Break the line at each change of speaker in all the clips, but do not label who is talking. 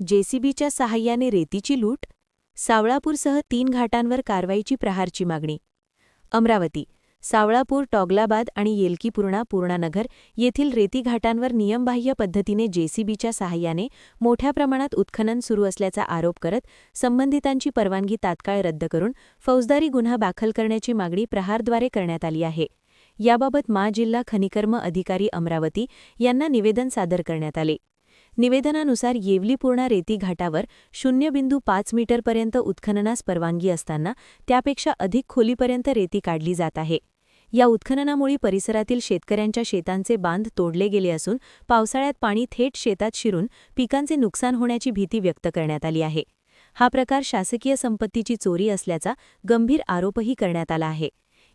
जेसीबीच्या सहाय्याने रेतीची लूट, सावळापूरसह 3 घाटांवर कारवाईची प्रहारची मागणी. अमरावती, सावळापूर, टॉगलाबाद आणि येलकीपूर्णा पूर्णानगर येथील रेती घाटांवर नियमबाह्य पद्धतीने जेसीबीच्या सहाय्याने मोठ्या प्रमाणात उत्खनन सुरू असल्याचा आरोप करत संबंधितांची परवानगी तात्काळ रद्द करून फौजदारी गुन्हा दाखल करण्याची मागणी प्रहारद्वारे करण्यात आली आहे. याबाबत जिल्हा खनिकर्म अधिकारी अमरावती यांना निवेदन सादर करण्यात आले. निवेदनानुसार येवली पूर्णा रेती घाटावर 0.5 मीटरपर्यंत उत्खननास परवानगी असताना त्यापेक्षा अधिक खोलीपर्यंत रेती काढली जात आहे. या उत्खननामुळे परिसरातील शेतकऱ्यांच्या शेतांचे बांध तोडले गेले असून पावसाळ्यात पाणी थेट शेतात शिरून पिकांचे नुकसान होण्याची भीती व्यक्त करण्यात आली आहे. हा प्रकार शासकीय संपत्तीची चोरी असल्याचा गंभीर आरोपही करण्यात आला आहे.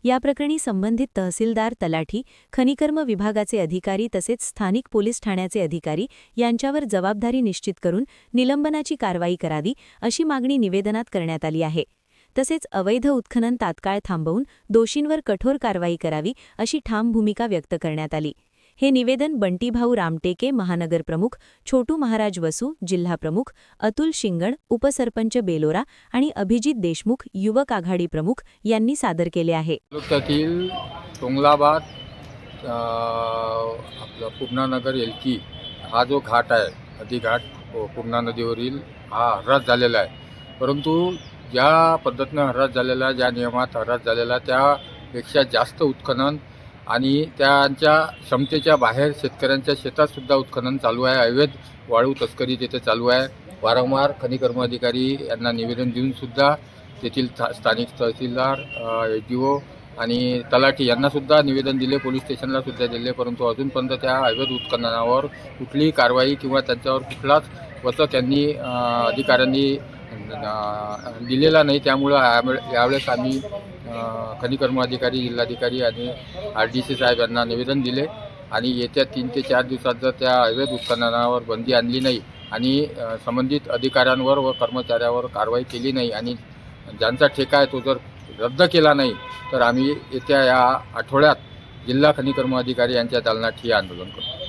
या प्रकरणी संबंधित तहसीलदार, तलाठी, खनिकर्म विभागाचे अधिकारी तसेच स्थानिक पोलीस ठाण्याचे अधिकारी यांच्यावर जबाबदारी निश्चित करून निलंबनाची कारवाई करावी अशी मागणी निवेदनात करण्यात आली आहे. तसेच अवैध उत्खनन तात्काळ थांबवून दोषींवर कठोर कारवाई करावी अशी ठाम भूमिका व्यक्त करण्यात आली. हे निवेदन बंटीभाऊ रामटेके, महानगर प्रमुख, छोटू महाराज वसू, जिल्हा प्रमुख, अतुल शिंगण, उपसरपंच बेलोरा आणि अभिजित देशमुख, युवक आघाडी प्रमुख यांनी सादर केले आहे.
तालुक्यातील टोंगलाबाद, आपला पूर्णानगर, येलकी हा जो घाट आहे, नदी घाट पूर्णा नदीवरील हा हरास झालेला आहे. परंतु ज्या पद्धतीनं हरास झालेला, ज्या नियमात हरास झालेला त्यापेक्षा जास्त उत्खनन आणि त्यांच्या क्षमतेच्या बाहेर शेतकऱ्यांच्या शेतातसुद्धा उत्खनन चालू आहे. अवैध वाळू तस्करी तिथे चालू आहे. वारंवार खनिकर्म अधिकारी यांना निवेदन देऊनसुद्धा तेथील स्थानिक तहसीलदार, ADO आणि तलाठी यांनासुद्धा निवेदन दिले, पोलीस स्टेशनलासुद्धा दिले. परंतु अजूनपर्यंत त्या अवैध उत्खननावर कुठलीही कारवाई किंवा त्यांच्यावर कुठलाच वचक यांनी अधिकाऱ्यांनी दिलेला नाही. त्यामुळं यावेळेस आम्ही खनिकर्म अधिकारी, जिल्हाधिकारी आणि RDC साहेब यांना निवेदन दिले आणि येत्या 3 ते 4 दिवसात जर त्या अवैध उत्खननावर बंदी आणली नाही आणि संबंधित अधिकाऱ्यांवर व कर्मचाऱ्यावर कारवाई केली नाही आणि ज्यांचा ठेका आहे तो जर रद्द केला नाही तर आम्ही येत्या या आठवड्यात जिल्हा खनिकर्म अधिकारी यांच्या दालनात ठिय्या आंदोलन करू.